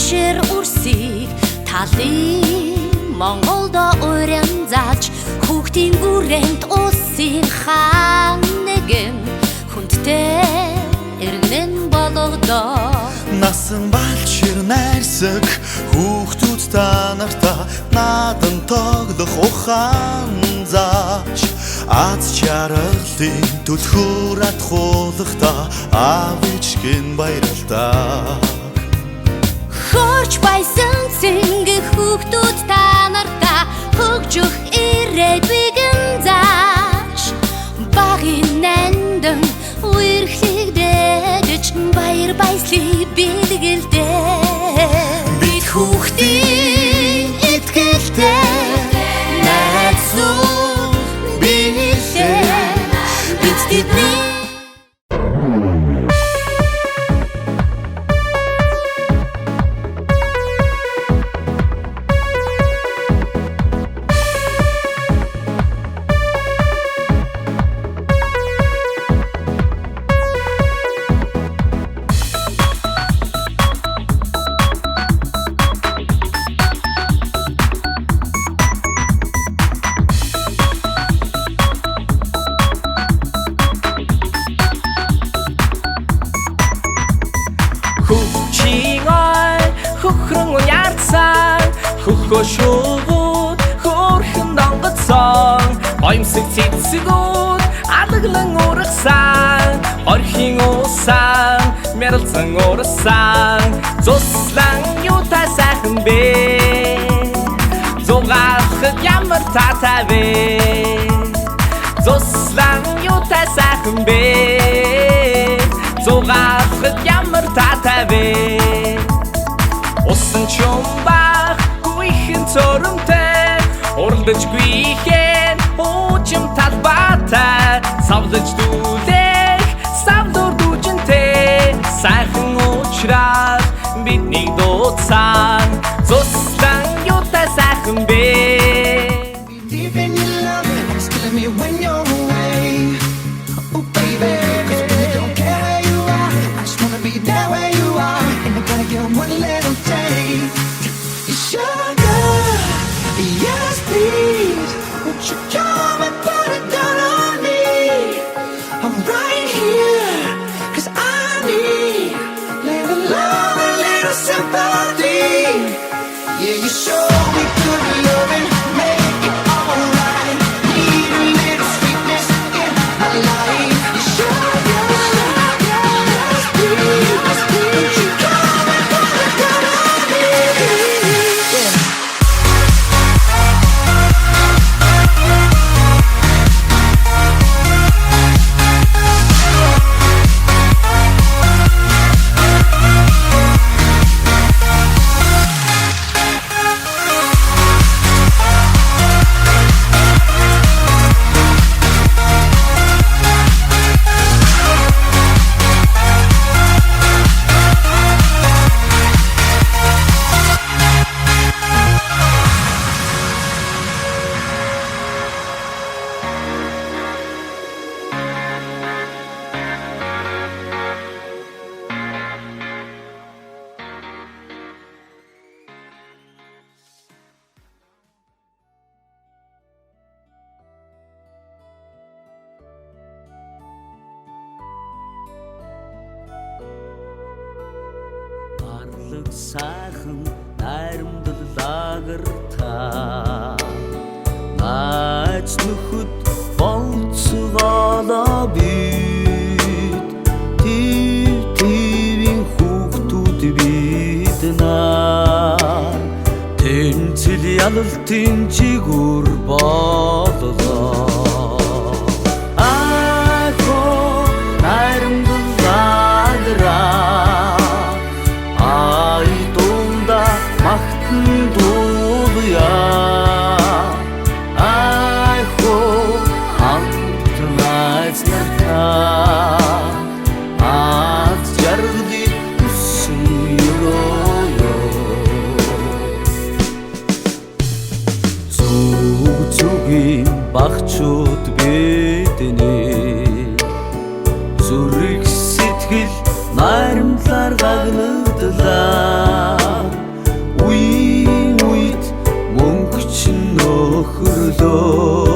Шир үрсийг талын Монголдо уран зааж хүүхдийн бүрээнд улсын хаан нэгэн хүндтэй иргэн болгодоо Насан балчир найрсаг хүүхдүүд та нартаа надан тоглох ухаан зааж аз жаргалын түлхүүр атхуулахдаа аав ээжийн баярлалаа Хөрч байсан цэнгэх хүүхдүүд та нартаа хөгжих ирээд бигэн зааж багын нандин үерхлэгдэж баяр баясгалыг бэлгэлдээ бид хүүхдийн итгэлтэй найзууд билээ бид тэдний Хөхөшүүд хөрхэн донгоцсон Оимсэг цэцгүүд алаглан урагсан Орхийн усан мэрэлцэн урасан Зуслан юутай сайхан бэ Зугаахад ямар таатай бэ Зуслан юутай сайхан бэ Зугаахад ямар таатай бэ Усан чумбах Цоромтэй уралдаж гүйхэн уучим талбайтай савлаж дүүлэх савдур дүүжинтэй сайхан уучраад бидний дууцсан зуслан юутай сайхан бэ Deep in your love, it's killing me when you're away. Oh baby, 'cause I really don't care where you are. I just wanna be there where you are. And I gotta get one little day. Sugar, yes please. Won't you come and put it down on me? I'm right here, 'cause I need little love, a little sympathy. Yeah, you show me good loving, make it alright. Need a little sweetness in my life. You sugar, yes please. Won't you come and put it down on me? Сайхан найрамдал лагартаа Найз нөхөд болцгоолоо бид Тивийн хүүхдүүд бид нар Тэнцэл ялалтын жигүр боллоо багчууд бидний зүрх сэтгэл найрамдлаар гагнадлаа өглөө